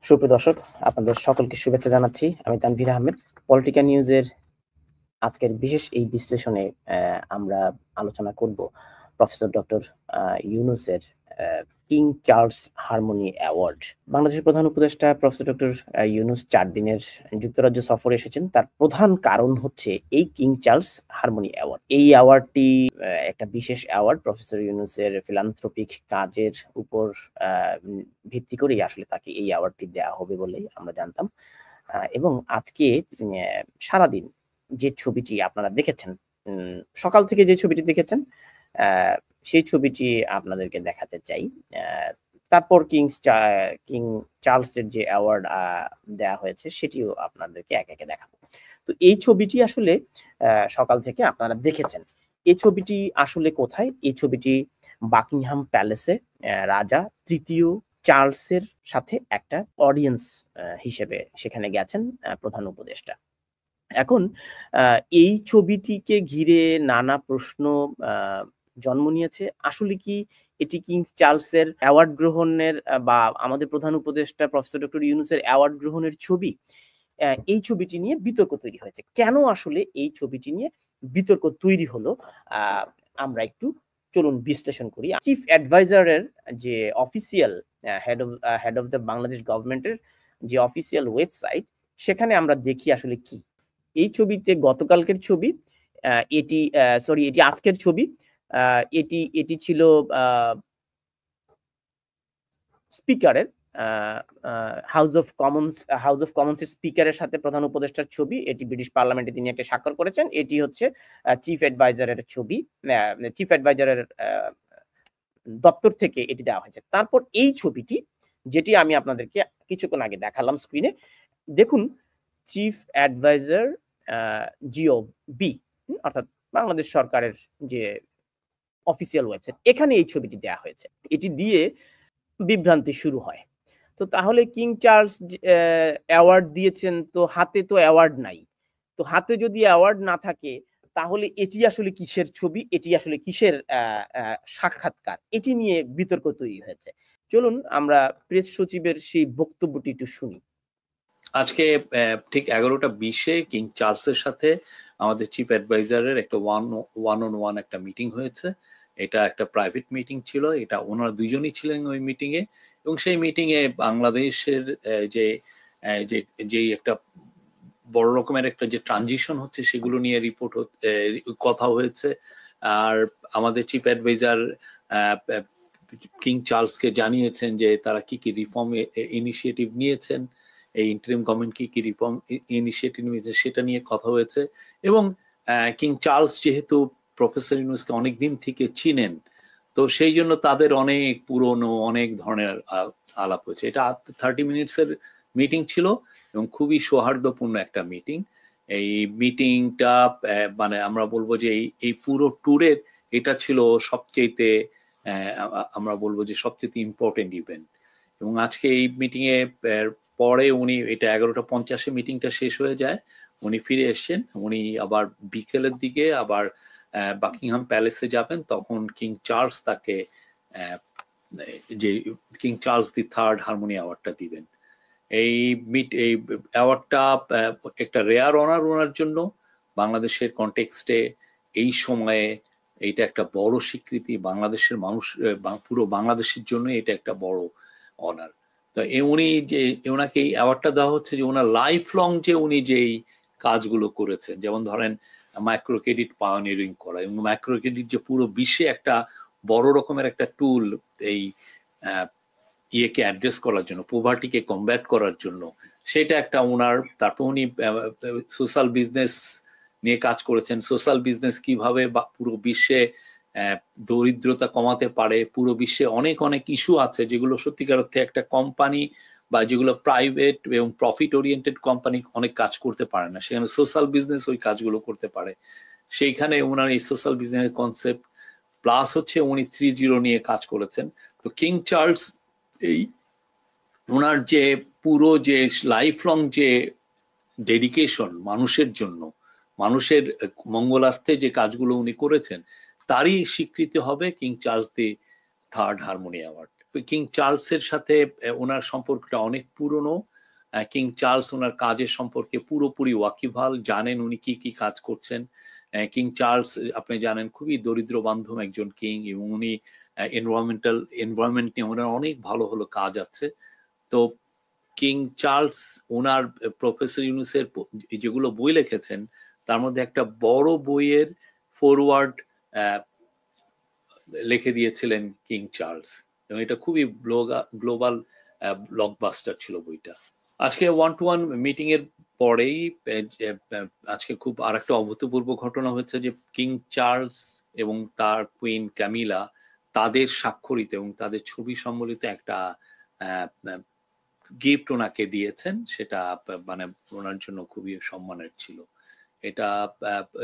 সুপ্রিয় দর্শক, আপনাদের সকলকে শুভেচ্ছা জানাচ্ছি। আমি তানভীর আহমেদ। পলিটিক্যাল নিউজের আজকের বিশেষ এই বিশ্লেষণে আমরা আলোচনা করব প্রফেসর ডক্টর ইউনূসের কিং চার্লস হারমোনি অ্যাওয়ার্ড। বাংলাদেশের প্রধান উপদেষ্টা প্রফেসর ডক্টর ইউনূস ৪ দিনের যুক্তরাজ্য সফরে এসেছেন। তার প্রধান কারণ হচ্ছে এই কিং চার্লস হারমোনি অ্যাওয়ার্ড। এই অ্যাওয়ার্ডটি একটা বিশেষ অ্যাওয়ার্ড। প্রফেসর ইউনূসের ফিলান্থ্রপিক কাজের উপর ভিত্তি করেই আসলে তাকে এই অ্যাওয়ার্ডটি দেওয়া হবে বলেই আমরা জানতাম। এবং আজকে সারাদিন যে ছবিটি আপনারা দেখেছেন, সকাল থেকে যে ছবিটি দেখেছেন, সেই ছবিটি আপনাদেরকে দেখাতে চাই। তারপর কিং চার্লসের যে অ্যাওয়ার্ড দেয়া হয়েছে সেটিও আপনাদেরকে একে একে দেখাবো। তো এই ছবিটি আসলে সকাল থেকে আপনারা দেখেছেন। এই ছবিটি আসলে কোথায়? এই ছবিটি বাকিংহাম প্যালেসে রাজা তৃতীয় চার্লসের সাথে একটা অডিয়েন্স হিসেবে সেখানে গেছেন প্রধান উপদেষ্টা। এখন এই ছবিটিকে ঘিরে নানা প্রশ্ন জন্ম নিয়েছে। আসলে কি এটি কিং চার্লসের অ্যাওয়ার্ড গ্রহণের বা আমাদের প্রধান উপদেষ্টা প্রফেসর ডক্টর ইউনূসের অ্যাওয়ার্ড গ্রহণের ছবি? এই ছবিটি নিয়ে বিতর্ক তৈরি হয়েছে। কেন আসলে এই ছবিটি নিয়ে বিতর্ক তৈরি হলো? আমরা একটু চলুন বিশ্লেষণ করি। চিফ অ্যাডভাইজারের যে official head of the Bangladesh গভর্নমেন্টের যে অফিসিয়াল ওয়েবসাইট, সেখানে আমরা দেখি আসলে কি। এই ছবিতে গতকালকের ছবি, এটি আজকের ছবি। এটি ছিল স্পিকারের হাউস অফ কমন্সের স্পিকারের সাথে প্রধান উপদেষ্টার ছবি। এটি ব্রিটিশ পার্লামেন্টে তিনি একটা স্বাক্ষর করেছেন। এটি হচ্ছে চিফ অ্যাডভাইজারের ছবি। চিফ অ্যাডভাইজারের দপ্তর থেকে এটি দেওয়া হয়েছে। তারপর এই ছবিটি, যেটি আমি আপনাদেরকে কিছুক্ষণ আগে দেখালাম স্ক্রিনে, দেখুন চিফ অ্যাডভাইজার জিওবি, অর্থাৎ বাংলাদেশ সরকারের যে অফিসিয়াল ওয়েবসাইট, এখানে এই ছবিটি দেওয়া হয়েছে। এটি দিয়ে বিভ্রান্তি শুরু হয়। তো তাহলে কিং চার্লস অ্যাওয়ার্ড দিয়েছেন, তো হাতে তো অ্যাওয়ার্ড নাই। তো হাতে যদি অ্যাওয়ার্ড না থাকে তাহলে এটি আসলে কিসের ছবি, এটি আসলে কিসের সাক্ষাৎকার, এটি নিয়ে বিতর্ক তৈরি হয়েছে। চলুন আমরা প্রেস সচিবের সেই বক্তব্যটি একটু শুনি। আজকে ঠিক 11:20 কিং চার্লসের সাথে আমাদের চিফ অ্যাডভাইজারের একটা ওয়ান অন ওয়ান একটা মিটিং হয়েছে। এটা একটা প্রাইভেট মিটিং ছিল। এটা ওনারা দুইজনই ছিলেন ওই মিটিং এ, এবং সেই মিটিং এ বাংলাদেশের যে একটা বড় রকমের একটা যে ট্রানজিশন হচ্ছে সেগুলো নিয়ে কথা হয়েছে। আর আমাদের চিফ অ্যাডভাইজার কিং চার্লসকে জানিয়েছেন যে তারা কি কি রিফর্ম ইনিশিয়েটিভ নিয়েছেন, এই ইন্টারিম গভর্নমেন্ট কি কি রিফর্ম ইনিশিয়েটিভ নিয়েছে সেটা নিয়ে কথা হয়েছে। এবং কিং চার্লস যেহেতু প্রফেসর ইউনূসকে অনেক দিন থেকে চিনেন, তো সেই জন্য তাদের অনেক পুরনো অনেক ধরনের আলাপ হয়েছে। এটা 30 মিনিটসের মিটিং ছিল এবং খুবই সৌহার্দ্যপূর্ণ একটা মিটিং। এই মিটিংটা মানে আমরা বলবো যে এই পুরো ট্যুরের এটা ছিল সবচেয়ে আমরা বলবো যে সবচেয়ে ইম্পর্টেন্ট ইভেন্ট। এবং আজকে এই মিটিং এ পরে উনি, এটা 11:50 মিটিংটা শেষ হয়ে যায়, উনি ফিরে এসছেন। উনি আবার বিকেলের দিকে আবার বাকিংহাম প্যালেসে যাবেন। তখন কিং চার্লস তাকে যে King Charles the third harmony অ্যাওয়ার্ডটা দিবেন। এই অ্যাওয়ার্ডটা একটা রেয়ার অনার ওনার জন্য। বাংলাদেশের কনটেক্সটে এই সময়ে এইটা একটা বড় স্বীকৃতি, বাংলাদেশের মানুষ, পুরো বাংলাদেশের জন্য এটা একটা বড় অনার। তো উনি যে ওনাকে এই অ্যাওয়ার্ডটা দেওয়া হচ্ছে যে ওনার লাইফ লং যে উনি যেই কাজগুলো করেছেন, যেমন ধরেন মাইক্রো ক্রেডিট পায়োনিয়ারিং করা, এবং মাইক্রো ক্রেডিট যে পুরো বিশ্বে একটা বড় রকমের একটা টুল এই ইয়েকে অ্যাড্রেস করার জন্য, পোভার্টিকে কমব্যাট করার জন্য, সেটা একটা ওনার। তারপর উনি সোশ্যাল বিজনেস নিয়ে কাজ করেছেন। সোশ্যাল বিজনেস কিভাবে পুরো বিশ্বে দরিদ্রতা কমাতে পারে। পুরো বিশ্বে অনেক অনেক ইস্যু আছে যেগুলো সত্যিকার অর্থে একটা কোম্পানি বা যেগুলো প্রাইভেট এবং প্রফিট ওরিয়েন্টেড কোম্পানি অনেক কাজ করতে পারে না, সেখানে সোশ্যাল বিজনেস ওই কাজগুলো করতে পারে। সেইখানে ওনার এই সোশ্যাল বিজনেস কনসেপ্ট প্লাস হচ্ছে উনি 3.0 নিয়ে কাজ করেছেন। তো কিং চার্লস এই ওনার যে পুরো যে লাইফ লং যে ডেডিকেশন মানুষের জন্য, মানুষের মঙ্গলার্থে যে কাজগুলো উনি করেছেন, তারই স্বীকৃতি হবে King Charles the third harmony award. King চার্লসের সাথে ওনার সম্পর্কটা অনেক পুরনো। কিং চার্লস ওনার কাজের সম্পর্কে পুরোপুরি ওয়াকিবহাল, জানেন উনি কি কি কাজ করছেন। কিং চার্লস আপনি জানেন খুবই দরিদ্র বান্ধব একজন কিং, এবং উনি এনভায়রনমেন্ট নিয়ে ওনার অনেক ভালো ভালো কাজ আছে। তো কিং চার্লস ওনার প্রফেসর ইউনুসের যেগুলো বই লিখেছেন তার মধ্যে একটা বড় বইয়ের ফরওয়ার্ড লিখে দিয়েছিলেন কিং চার্লস, এবং এটা খুবই গ্লোবাল ব্লকবাস্টার ছিল বইটা। আজকে 1-to-1 মিটিং এর পরেই আজকে খুব আরেকটা অভূতপূর্ব ঘটনা হচ্ছে যে কিং চার্লস এবং তার কুইন ক্যামিলা তাদের স্বাক্ষরিত এবং তাদের ছবি সম্বলিত একটা গিফট ওনাকে দিয়েছেন। সেটা মানে ওনার জন্য খুবই সম্মানের ছিল। এটা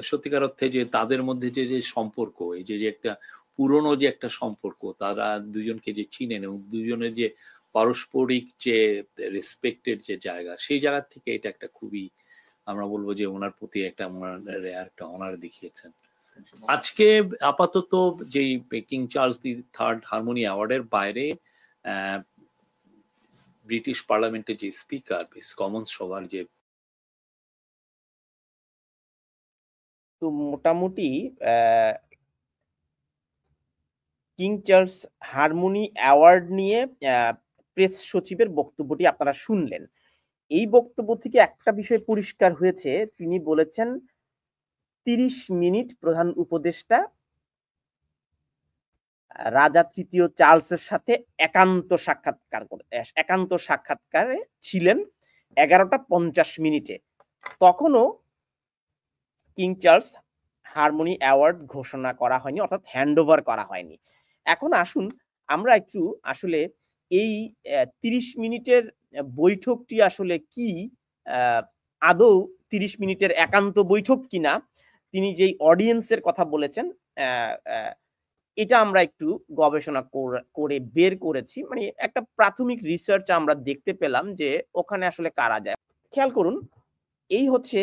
সত্যিকার অর্থে যে তাদের মধ্যে যে যে সম্পর্ক, এই যে একটা পুরনো যে একটা সম্পর্ক, তারা দুজনকে যে চিনেন এবং দুজনের যে পারস্পরিক যে রেসপেক্টের যে জায়গা, সেই জায়গা থেকে এটা একটা খুবই, আমরা বলবো যে ওনার প্রতি একটা একটা অনার দেখিয়েছেন। আজকে আপাতত যেই King Charles the third harmony অ্যাওয়ার্ডের বাইরে ব্রিটিশ পার্লামেন্টের যে স্পিকার, কমন্স সভার যে, তো মোটামুটি কিং চার্লস হারমোনি অ্যাওয়ার্ড নিয়ে প্রেস সচিবের বক্তব্যটি আপনারা শুনলেন। এই বক্তব্য থেকে একটা বিষয় পরিষ্কার হয়েছে, তিনি বলেছেন 30 মিনিট প্রধান উপদেষ্টা রাজা তৃতীয় চার্লসের সাথে একান্ত সাক্ষাৎকারে ছিলেন 11টা 50 মিনিটে। তখনও কিং চার্লস হারমোনি অ্যাওয়ার্ড ঘোষণা করা হয়নি, অর্থাৎ হ্যান্ডওভার করা হয়নি। এখন আসুন আমরা একটু আসলে এই 30 মিনিটের বৈঠকটি আসলে কি, আদৌ 30 মিনিটের একান্ত বৈঠক কিনা, তিনি যেই অডিয়েন্সের কথা বলেছেন এটা আমরা একটু গবেষণা করে বের করেছি। মানে একটা প্রাথমিক রিসার্চ আমরা দেখতে পেলাম যে ওখানে আসলে কারা যায়। খেয়াল করুন, এই হচ্ছে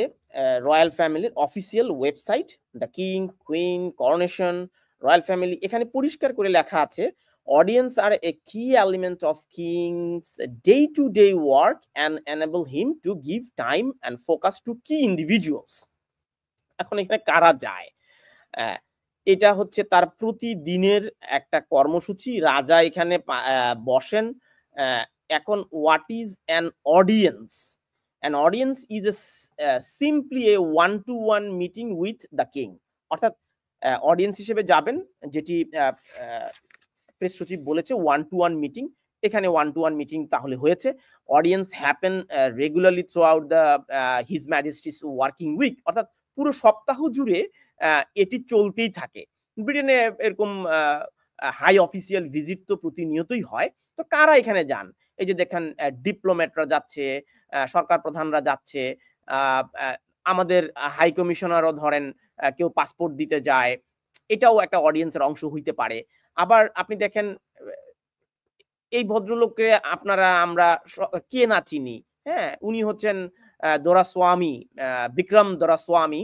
রয়্যাল ফ্যামিলির official website, the king, queen, coronation, royal family. এখানে পরিষ্কার করে লেখা আছে, audience are a key element of king's day to day work and enable him to give time and focus to key individuals. এখন এখানে কারা যায়, এটা হচ্ছে তার প্রতিদিনের একটা কর্মসূচি। রাজা এখানে বসেন। এখন what is an audience? An audience is simply a one-to-one meeting with the king. অর্থাৎ অডিয়েন্স হিসেবে যাবেন, যেটি প্রেস সচিব বলেছে 1-to-1 মিটিং। এখানে 1-to-1 মিটিং তাহলে হয়েছে। Audience happen regularly throughout the His Majesty's working week, অর্থাৎ পুরো সপ্তাহ জুড়ে এটি চলতেই থাকে। ব্রিটেনে এরকম হাই অফিসিয়াল ভিজিট তো প্রতিনিয়তই হয়। তো কারা এখানে যান? এই যে দেখেন ডিপ্লোম্যাটরা যাচ্ছে, সরকার প্রধানরা যাচ্ছে, আমাদের হাই কমিশনারও ধরেন কেউ পাসপোর্ট দিতে যায়, এটাও একটা অডিয়েন্সের অংশ হইতে পারে। আবার আপনি দেখেন এই ভদ্রলোককে আমরা কে না চিনি, হ্যাঁ, উনি হচ্ছেন Doraiswamy, Vikram Doraiswamy,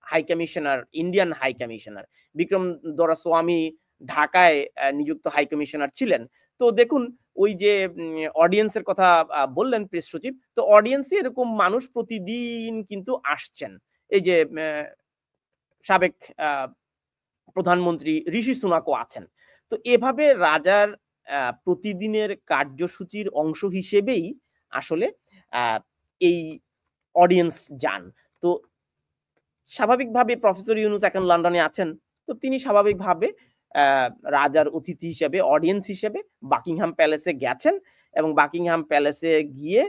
high commissioner, Indian high commissioner. Vikram Doraiswamy ঢাকায় নিযুক্ত হাই কমিশনার ছিলেন। তো দেখুন, ওই যে অডিয়েন্সের কথা বললেন প্রেস সচিব, তো অডিয়েন্সে এরকম মানুষ প্রতিদিন কিন্তু আসছেন। এই যে সাবেক প্রধানমন্ত্রী ঋষি সুনাকও আছেন। তো এভাবে রাজার প্রতিদিনের কার্যসূচির অংশ হিসেবেই আসলে এই অডিয়েন্স যান। তো স্বাভাবিকভাবে প্রফেসর ইউনুস এখন লন্ডনে আছেন, তো তিনি স্বাভাবিকভাবে রাজার অতিথি হিসেবে, অডিয়েন্স হিসেবে বাকিংহাম প্যালেসে গেছেন এবং বাকিংহাম প্যালেসে গিয়ে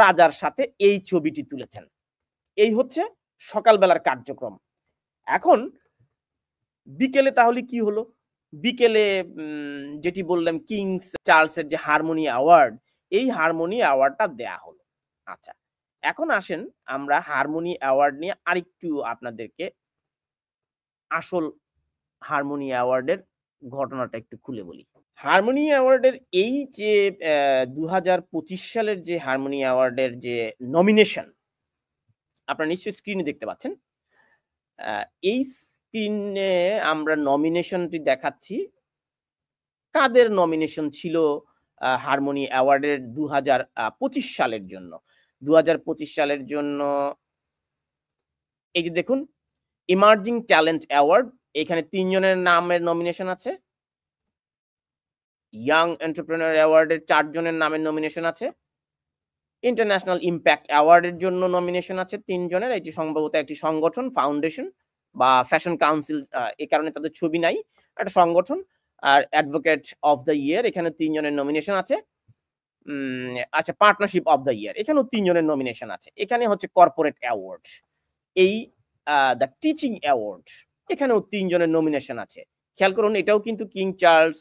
রাজার সাথে এই ছবিটি তুলেছেন। এই হচ্ছে সকালবেলার কার্যক্রম। এখন বিকেলে তাহলে কি হলো? বিকেলে যেটি বললাম, কিংস চার্লসের যে হারমোনি অ্যাওয়ার্ড, এই হারমোনি অ্যাওয়ার্ডটা দেয়া হলো। আচ্ছা, এখন আসেন আমরা হারমোনি অ্যাওয়ার্ড নিয়ে আরেকটু আপনাদেরকে আসল হারমোনি অ্যাওয়ার্ডের ঘটনাটা একটু খুলে বলি। হারমোনি অ্যাওয়ার্ডের এই যে 2025 সালের যে হারমোনি অ্যাওয়ার্ডের যে নমিনেশন, আপনারা নিশ্চয়ই স্ক্রিনে দেখতে পাচ্ছেন। এই স্ক্রিনে আমরা নমিনেশনটি দেখাচ্ছি। কাদের নমিনেশন ছিল হারমোনি অ্যাওয়ার্ডের 2025 সালের জন্য? 2025 সালের জন্য এই যে দেখুন ইমার্জিং ট্যালেন্ট অ্যাওয়ার্ড, এখানে ৩ জনের নামের নমিনেশন আছে। ইয়াং এন্টারপ্রেনার অ্যাওয়ার্ডের ৪ জনের নামের নমিনেশন আছে। ইন্টারন্যাশনাল ইমপ্যাক্ট অ্যাওয়ার্ডের জন্য নমিনেশন আছে ৩ জনের। এটি সম্ভবত একটি সংগঠন, ফাউন্ডেশন বা ফ্যাশন কাউন্সিল, এই কারণে তাদের ছবি নাই। একটা সংগঠন। আর অ্যাডভোকেট অফ দ্য ইয়ার, এখানে ৩ জনের নমিনেশন আছে। আচ্ছা, পার্টনারশিপ অফ দ্য ইয়ার, এখানেও ৩ জনের নমিনেশন আছে। এখানে হচ্ছে কর্পোরেট অ্যাওয়ার্ড। এই দ্য টিচিং অ্যাওয়ার্ড, এখানেও ৩ জনের নমিনেশন আছে। খেয়াল করুন, এটাও কিন্তু কিং চার্লস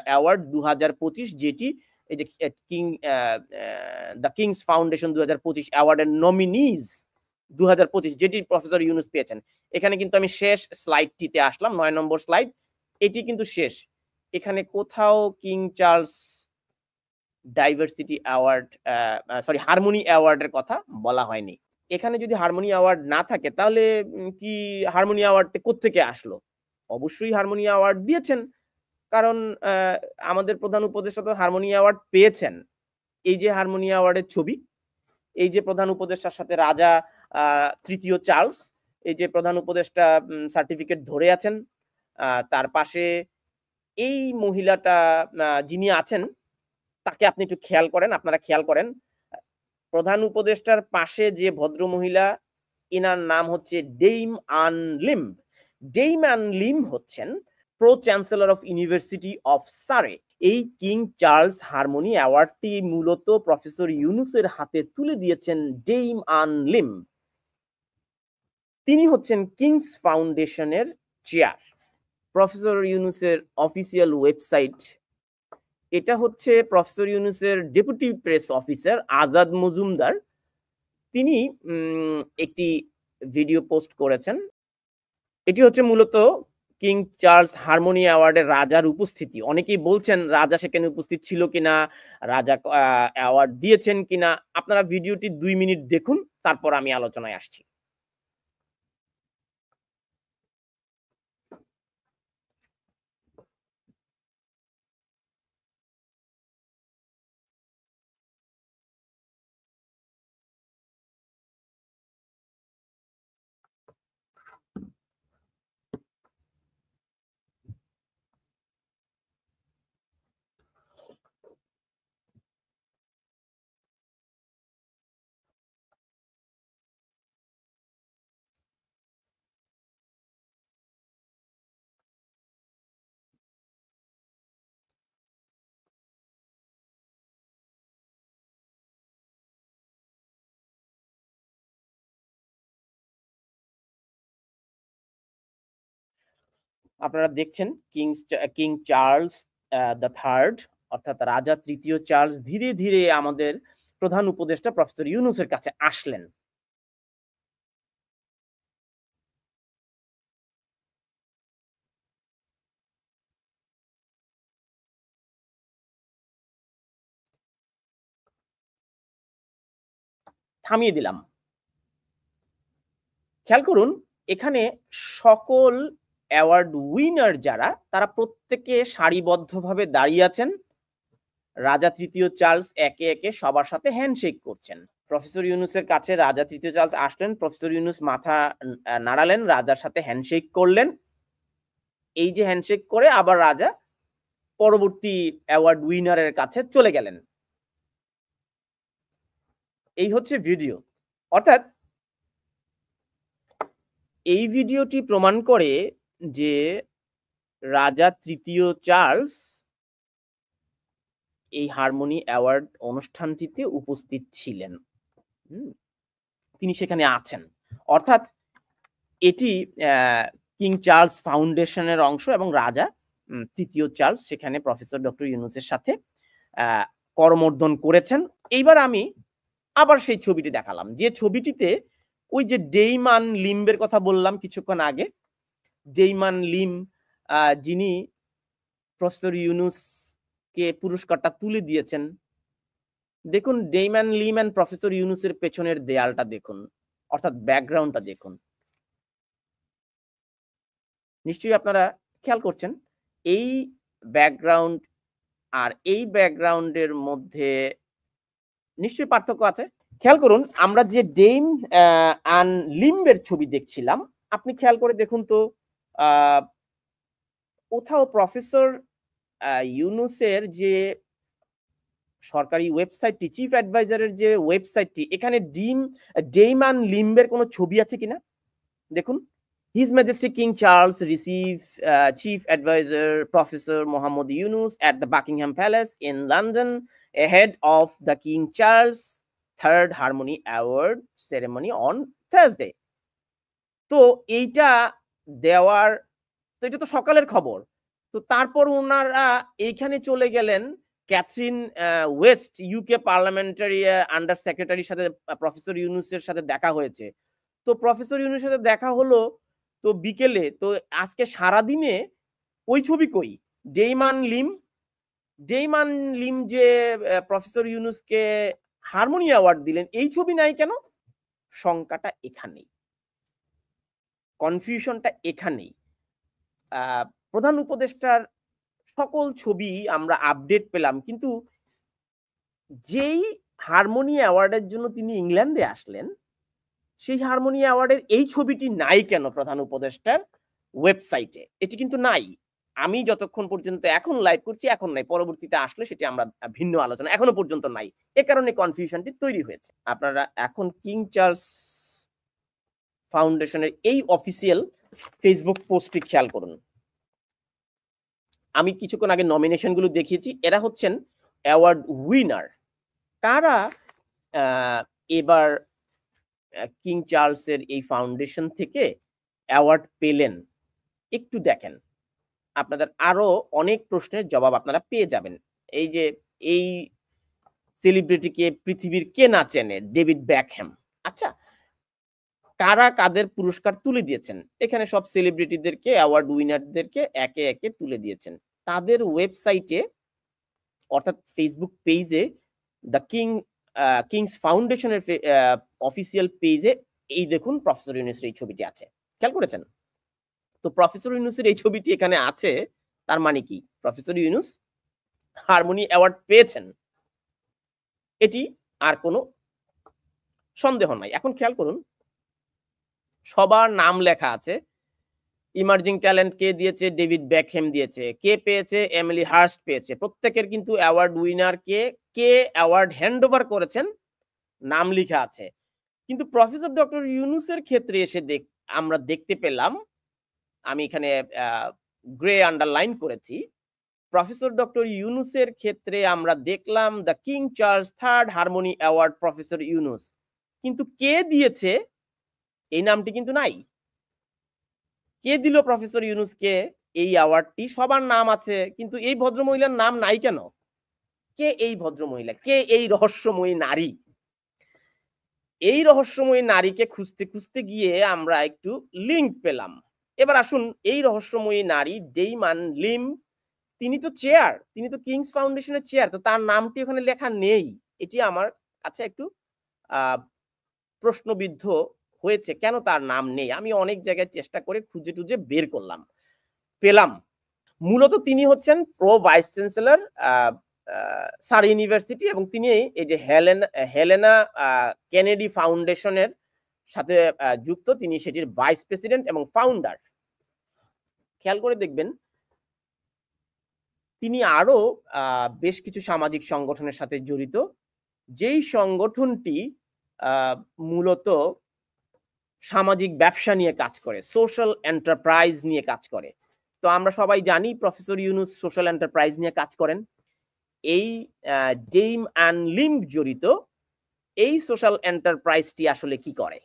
অ্যাওয়ার্ড 2025, যেটি এই যে কিং দ্য কিংস ফাউন্ডেশন 2025 অ্যাওয়ার্ডের নমিনিজ 2025, যেটি প্রফেসর ইউনুস পেয়েছেন। এখানে কিন্তু আমি শেষ স্লাইডটিতে আসলাম, 9 নম্বর স্লাইড। এটি কিন্তু শেষ। এখানে কোথাও King Charles diversity award, sorry, harmony অ্যাওয়ার্ডের কথা বলা হয়নি। এখানে যদি হারমোনি অ্যাওয়ার্ড না থাকে, তাহলে কি হারমোনি অ্যাওয়ার্ডটা কোত্থেকে আসলো? অবশ্যই হারমোনি অ্যাওয়ার্ড দিয়েছেন, কারণ আমাদের প্রধান উপদেষ্টা তো হারমোনি অ্যাওয়ার্ড পেয়েছেন। এই যে হারমোনি অ্যাওয়ার্ডের ছবি, এই যে প্রধান উপদেষ্টার সাথে রাজা তৃতীয় চার্লস, এই যে প্রধান উপদেষ্টা সার্টিফিকেট ধরে আছেন, তার পাশে এই মহিলাটা যিনি আছেন, তাকে আপনি একটু খেয়াল করেন, আপনারা খেয়াল করেন। প্রধান উপদেষ্টার পাশে যে ভদ্র মহিলা, এনার নাম হচ্ছে ডেইম আন লিম। ডেইম আন লিম হচ্ছেন pro chancellor of university of সারে। এই কিং চার্লস হারমোনি অ্যাওয়ার্ডটি মূলত প্রফেসর ইউনুসের হাতে তুলে দিয়েছেন ডেইম আন লিম। তিনি হচ্ছেন কিংস ফাউন্ডেশনের চেয়ার। প্রফেসর ইউনুসের অফিসিয়াল ওয়েবসাইট, এটা হচ্ছে প্রফেসর ইউনুসের deputy press officer Azad Majumdar, তিনি একটি ভিডিও পোস্ট করেছেন। এটি হচ্ছে মূলত কিং চার্লস হারমোনি অ্যাওয়ার্ডের রাজার উপস্থিতি। অনেকেই বলছেন রাজা সেখানে উপস্থিত ছিল কিনা, রাজা অ্যাওয়ার্ড দিয়েছেন কিনা। আপনারা ভিডিওটি 2 মিনিট দেখুন, তারপর আমি আলোচনায় আসছি। আপনারা দেখছেন কিং চার্লস দ্য থার্ড, অর্থাৎ রাজা তৃতীয় চার্লস ধীরে ধীরে আমাদের প্রধান উপদেষ্টা প্রফেসর ইউনুসের কাছে আসলেন। থামিয়ে দিলাম। খেয়াল করুন, এখানে সকল অ্যাওয়ার্ড উইনার যারা, তারা প্রত্যেকে সারিবদ্ধভাবে দাঁড়িয়ে আছেন। রাজা তৃতীয় চার্লস একে একে সবার সাথে হ্যান্ডশেক করছেন। প্রফেসর ইউনুসের কাছে রাজা তৃতীয় চার্লস আসলেন, প্রফেসর ইউনুস মাথা নাড়ালেন, রাজার সাথে হ্যান্ডশেক করলেন। এই যে হ্যান্ডশেক করে আবার রাজা পরবর্তী অ্যাওয়ার্ড উইনারের কাছে চলে গেলেন। এই হচ্ছে ভিডিও। অর্থাৎ এই ভিডিওটি প্রমাণ করে যে রাজা তৃতীয় চার্লস এই হারমোনি অ্যাওয়ার্ড অনুষ্ঠানটিতে উপস্থিত ছিলেন। তিনি সেখানে আছেন। অর্থাৎ এটি কিং চার্লস ফাউন্ডেশনের অংশ এবং রাজা তৃতীয় চার্লস সেখানে প্রফেসর ডক্টর ইউনুসের সাথে করমর্দন করেছেন। এইবার আমি আবার সেই ছবিটি দেখালাম, যে ছবিটিতে ওই যে ডেইমান লিম্বের কথা বললাম কিছুক্ষণ আগে, ডেইমান লিম যিনি প্রফেসর ইউনুসকে পুরস্কারটা তুলে দিয়েছেন। দেখুন ডেইমান লিম এন্ড প্রফেসর ইউনুসের পেছনের দেয়ালটা দেখুন, অর্থাৎ ব্যাকগ্রাউন্ডটা দেখুন। নিশ্চয়ই আপনারা খেয়াল করছেন, এই ব্যাকগ্রাউন্ড আর এই ব্যাকগ্রাউন্ডের মধ্যে নিশ্চয়ই পার্থক্য আছে। খেয়াল করুন, আমরা যে ডেইম আন লিম্বের ছবি দেখছিলাম, আপনি খেয়াল করে দেখুন তো কোথাও প্রফেসর ইউনুসের যে সরকারি ওয়েবসাইটটি, চিফ অ্যাডভাইজারের যে ওয়েবসাইটটি, এখানে ডেইম আন লিম্বের কোনো ছবি আছে কিনা দেখুন। His Majesty King Charles received Chief Advisor Professor Mohammed Yunus at the Buckingham Palace in London ahead of the King Charles III Harmony Award ceremony on Thursday. তো এইটা দেওয়ার, তো এটা তো সকালের খবর। তো তারপর ওনারা এইখানে চলে গেলেন, Catherine West UK parliamentary under সেক্রেটারির সাথে প্রফেসর ইউনুসের সাথে দেখা হয়েছে। তো প্রফেসর ইউনুসের সাথে দেখা হলো তো বিকেলে। তো আজকে সারাদিনে ওই ছবি কই? ডেইমান লিম যে প্রফেসর ইউনুসকে হারমোনি অ্যাওয়ার্ড দিলেন, এই ছবি নাই কেন? শঙ্কাটা এখানেই, কনফিউশনটা এখানেই। প্রধান উপদেষ্টার সকল ছবি আমরা আপডেট পেলাম, কিন্তু যেই হারমোনি অ্যাওয়ার্ডের জন্য তিনি ইংল্যান্ডে আসলেন, সেই হারমোনি অ্যাওয়ার্ডের এই ছবিটি নাই কেন প্রধান উপদেষ্টার ওয়েবসাইটে? এটি কিন্তু নাই। আমি যতক্ষণ পর্যন্ত এখন লাইভ করছি এখন নাই, পরবর্তীতে আসলে সেটি আমরা ভিন্ন আলোচনা, এখনো পর্যন্ত নাই। এ কারণে কনফিউশনটি তৈরি হয়েছে। আপনারা এখন কিং চার্লস ফাউন্ডেশনের এই অফিসিয়াল ফেসবুক পোস্টটি খেয়াল করুন। আমি কিছুক্ষণ আগে নমিনেশন গুলো দেখিয়েছি, এরা হচ্ছেন অ্যাওয়ার্ড উইনার। কারা এবার কিং চার্লসের এই ফাউন্ডেশন থেকে অ্যাওয়ার্ড পেলেন একটু দেখেন, আপনাদের আরো অনেক প্রশ্নের জবাব আপনারা পেয়ে যাবেন। এই যে এই সেলিব্রিটিকে পৃথিবীর কে না চেনে, ডেভিড বেকহ্যাম। আচ্ছা, কারা কাদের পুরস্কার তুলে দিয়েছেন? এখানে সব সেলিব্রিটিদেরকে, অ্যাওয়ার্ড উইনারদেরকে একে একে তুলে দিয়েছেন। তাদের ওয়েবসাইটে অর্থাৎ ফেসবুক পেজে, দ্য কিংস ফাউন্ডেশনের অফিসিয়াল পেজে এই দেখুন প্রফেসর ইউনুসের এই ছবিটি আছে, খেয়াল করেছেন? তো প্রফেসর ইউনুসের এই ছবিটি এখানে আছে, তার মানে কি প্রফেসর ইউনুস হারমোনি অ্যাওয়ার্ড পেয়েছেন, এটি আর কোনো সন্দেহ নাই। এখন খেয়াল করুন, সবার নাম লেখা আছে। ইমার্জিং ট্যালেন্ট কে দিয়েছে? ডেভিড বেকহ্যাম দিয়েছে। কে পেয়েছে? এমিলি হার্স্ট পেয়েছে। প্রত্যেকের কিন্তু অ্যাওয়ার্ড উইনার কে অ্যাওয়ার্ড হ্যান্ড ওভার করেছেন নাম লেখা আছে। কিন্তু প্রফেসর ডক্টর ইউনুসের ক্ষেত্রে এসে আমরা দেখতে পেলাম, আমি এখানে গ্রে আন্ডারলাইন করেছি, প্রফেসর ডক্টর ইউনুসের ক্ষেত্রে আমরা দেখলাম the king Charles III harmony award professor Yunus, কিন্তু কে দিয়েছে এই নামটি কিন্তু নাই। কে দিল প্রফেসর ইউনুসকে এই অ্যাওয়ার্ডটি? সবার নাম আছে, কিন্তু এই ভদ্রমহিলার নাম নাই কেন? কে এই ভদ্রমহিলা? কে এই রহস্যময়ী নারী? এই রহস্যময়ী নারীকে খুঁজতে খুঁজতে গিয়ে আমরা একটু লিংক পেলাম। এবার আসুন, এই রহস্যময়ী নারী ডেইমান লিম, তিনি তো চেয়ার, তিনি তো কিংস ফাউন্ডেশনের চেয়ার, তো তার নামটি ওখানে লেখা নেই। এটি আমার কাছে একটু প্রশ্নবিদ্ধ হয়েছে, কেন তার নাম নেই। আমি অনেক জায়গায় চেষ্টা করে খুঁজে টুজে বের করলাম, পেলাম। মূলত তিনি হচ্ছেন প্রো ভাইস চ্যান্সেলর সার ইউনিভার্সিটি, এবং তিনি এই যে হেলেনা কেনেডি ফাউন্ডেশনের সাথে যুক্ত, তিনি সেটির ভাইস প্রেসিডেন্ট এবং ফাউন্ডার। খেয়াল করে দেখবেন তিনি আরো বেশ কিছু সামাজিক সংগঠনের সাথে জড়িত, যেই সংগঠনটি মূলত সামাজিক ব্যবসা নিয়ে কাজ করে, সোশ্যাল এন্টারপ্রাইজ নিয়ে কাজ করে। তো আমরা সবাই জানি প্রফেসর ইউনুস সোশ্যাল এন্টারপ্রাইজ নিয়ে কাজ করেন। এই ডেইম অ্যান্ড লিম জড়িত এই সোশ্যাল এন্টারপ্রাইজটি আসলে কি করে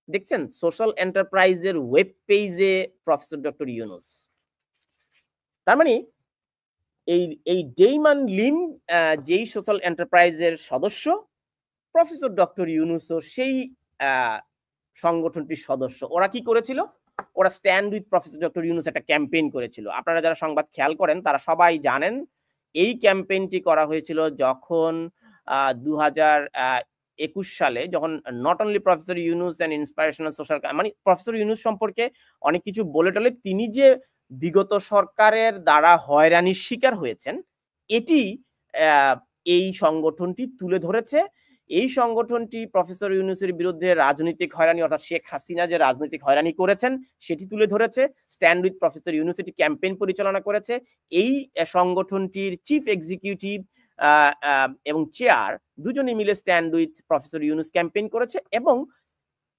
দেখছেন? সোশ্যাল এন্টারপ্রাইজের ওয়েব পেজে প্রফেসর ডক্টর ইউনুস, তার মানে এই ডেইম অ্যান্ড লিম যেই সোশ্যাল এন্টারপ্রাইজের সদস্য, প্রফেসর ডক্টর ইউনুসও সেই সংগঠনটির সদস্য। ওরা কি করেছিল? ওরা stand with professor doctor Yunus একটা ক্যাম্পেইন করেছিল। আপনারা যারা সংবাদ খেয়াল করেন তারা সবাই জানেন এই ক্যাম্পেইনটি করা হয়েছিল যখন 2021 সালে, যখন not only professor Yunus and inspirational social, মানে প্রফেসর ইউনুস সম্পর্কে অনেক কিছু বলে টলে তিনি যে বিগত সরকারের দ্বারা হয়রানির শিকার হয়েছেন এটি এই সংগঠনটি তুলে ধরেছে। এই সংগঠনটি প্রফেসর ইউনূসের বিরুদ্ধে রাজনৈতিক হয়রানি অর্থাৎ শেখ হাসিনা যে রাজনৈতিক হয়রানি করেছেন সেটি তুলে ধরেছে। স্ট্যান্ড উইথ প্রফেসর ইউনূস এটি ক্যাম্পেইন পরিচালনা করেছে। এই সংগঠনটির চিফ এক্সিকিউটিভ এবং চেয়ার দুজনে মিলে stand with professor Yunus campaign করেছে এবং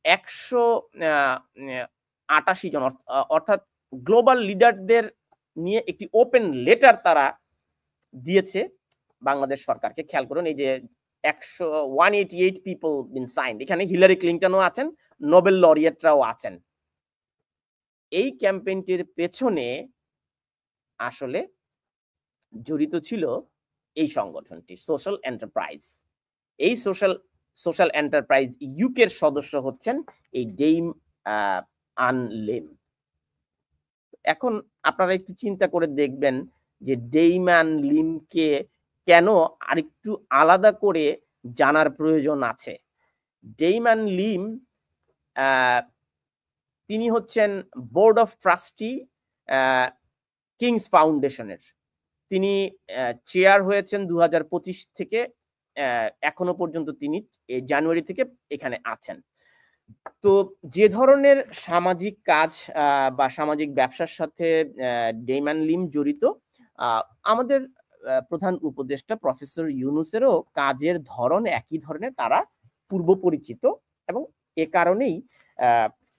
188 জন অর্থাৎ গ্লোবাল লিডারদের নিয়ে একটি ওপেন লেটার তারা দিয়েছে বাংলাদেশ সরকারকে। খেয়াল করুন, এই যে 188 পিপল বিন সাইন্ড, এখানে হিলারি ক্লিনটনও আছেন, নোবেল লরিয়েটরাও আছেন। এই ক্যাম্পেইনটির পেছনে আসলে জড়িত ছিল এই সংগঠনটি সোশ্যাল এন্টারপ্রাইজ। এই সোশ্যাল এন্টারপ্রাইজ ইউকের সদস্য হচ্ছেন এই ডেইম আন লিম। এখন আপনারা একটু চিন্তা করে দেখবেন যে ডেইম আন লিমকে কেন আরেকটু আলাদা করে জানার প্রয়োজন আছে। ডেইম আন লিম তিনি হচ্ছেন বোর্ড অফ ট্রাস্টি কিংস ফাউন্ডেশনের। তিনি চেয়ার হয়েছেন 2025 থেকে এখনো পর্যন্ত তিনি জানুয়ারি থেকে এখানে আছেন। তো যে ধরনের সামাজিক কাজ বা সামাজিক ব্যবসার সাথে ডেইম আন লিম জড়িত, আমাদের প্রধান উপদেষ্টা প্রফেসর ইউনূসেরও কাজের ধরন একই ধরনের, তারা পূর্ব পরিচিত এবং এ কারণেই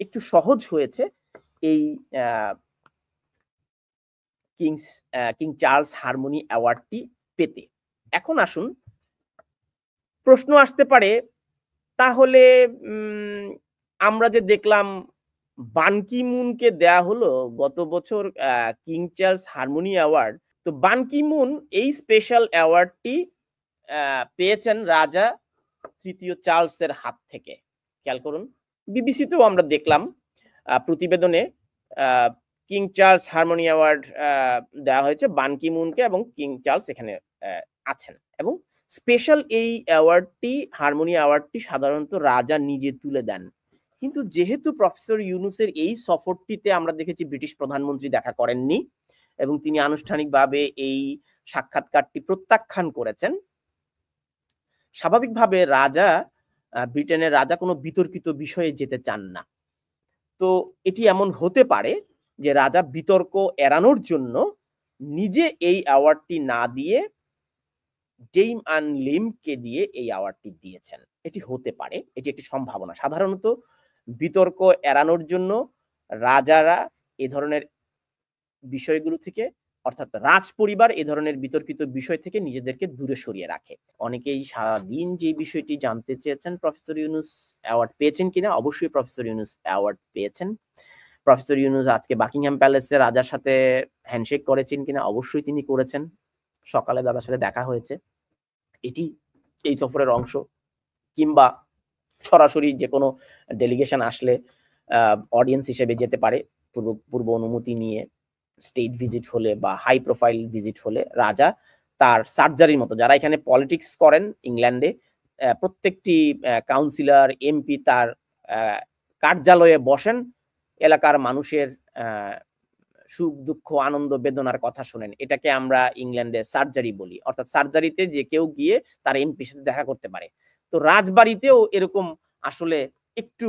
একটু সহজ হয়েছে এই কিং চার্লস হারমোনি অ্যাওয়ার্ডটি পেতে। এখন আসুন, প্রশ্ন আসতে পারে, তাহলে আমরা যে দেখলাম বান কি মুনকে দেয়া হলো গত বছর কিং চার্লস হারমোনি অ্যাওয়ার্ড, তো বান কি মুন এই স্পেশাল অ্যাওয়ার্ডটি পেয়েছেন রাজা তৃতীয় চার্লসের হাত থেকে। খেয়াল করুন, বিবিসিতেও আমরা দেখলাম প্রতিবেদনে কিং চার্লস হারমোনি অ্যাওয়ার্ড দেওয়া হয়েছে বান কি মুনকে এবং কিং চার্লস এখানে আছেন। এবং স্পেশাল এই অ্যাওয়ার্ডটি, হারমোনি অ্যাওয়ার্ডটি সাধারণত রাজা নিজে তুলে দেন। কিন্তু যেহেতু প্রফেসর ইউনূসের এই সফরটিতে আমরা দেখেছি ব্রিটিশ প্রধানমন্ত্রী দেখা করেননি এবং তিনি আনুষ্ঠানিকভাবে এই সাক্ষাৎকারটি প্রত্যাখ্যান করেছেন, স্বাভাবিকভাবে ব্রিটেনের রাজা কোনো বিতর্কিত বিষয়ে যেতে চান না। তো এটি এমন হতে পারে যে রাজা বিতর্ক এড়ানোর জন্য নিজে এই অ্যাওয়ার্ডটি না দিয়ে ডেইম আন লিমকে দিয়ে এই অ্যাওয়ার্ডটি দিয়েছেন। এটি হতে পারে, এটি একটি সম্ভাবনা। সাধারণত বিতর্ক এড়ানোর জন্য রাজারা এ ধরনের বিষয়গুলো থেকে, অর্থাৎ রাজ পরিবার এ ধরনের বিতর্কিত বিষয় থেকে নিজেদেরকে দূরে সরিয়ে রাখে। অনেকেই সারাদিন যে বিষয়টি জানতে চেয়েছেন প্রফেসর ইউনূস অ্যাওয়ার্ড পেয়েছেন কিনা, অবশ্যই প্রফেসর ইউনূস অ্যাওয়ার্ড পেয়েছেন। প্রফেসর ইউনূস আজকে বাকিংহাম প্যালেসে রাজার সাথে হ্যান্ডশেক করেছেন কিনা, অবশ্যই তিনি করেছেন। সকালে দাদার সাথে দেখা হয়েছে, এটি এই সফরের অংশ। কিংবা সরাসরি যে কোনো ডেলিগেশন আসলে অডিয়েন্স হিসেবে যেতে পারে পূর্ব অনুমতি নিয়ে। স্টেট ভিজিট হলে বা হাই প্রোফাইল ভিজিট হলে রাজা তার সার্জারির মতো, যারা এখানে পলিটিক্স করেন ইংল্যান্ডে, প্রত্যেকটি কাউন্সিলর এমপি তার কার্যালয়ে বসেন, এলাকার মানুষের সুখ দুঃখ আনন্দ বেদনার কথা শোনেন। এটাকে আমরা ইংল্যান্ডে সার্জারি বলি, অর্থাৎ সার্জারিতে যে কেউ গিয়ে তার এমপির সাথে দেখা করতে পারে। তো রাজবাড়িতেও এরকম আসলে একটু,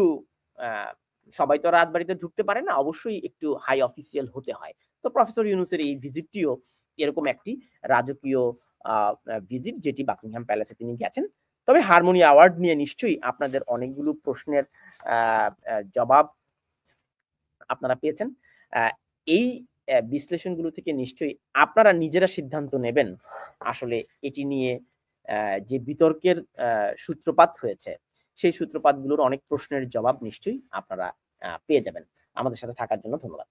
সবাই তো রাজবাড়িতে ঢুকতে পারে না, অবশ্যই একটু হাই অফিসিয়াল হতে হয়। তো প্রফেসর ইউনূসের এই ভিজিটটিও এরকম একটি রাজকীয় ভিজিট, যেটি বাকিংহাম প্যালেসে তিনি গেছেন। তবে হারমোনি অ্যাওয়ার্ড নিয়ে নিশ্চয়ই আপনাদের অনেকগুলো প্রশ্নের জবাব আপনারা পেয়েছেন। এই বিশ্লেষণগুলো থেকে নিশ্চয়ই আপনারা নিজেরা সিদ্ধান্ত নেবেন আসলে এটি নিয়ে যে বিতর্কের সূত্রপাত হয়েছে সেই সূত্রপাতগুলোর অনেক প্রশ্নের জবাব নিশ্চয়ই আপনারা পেয়ে যাবেন। আমাদের সাথে থাকার জন্য ধন্যবাদ।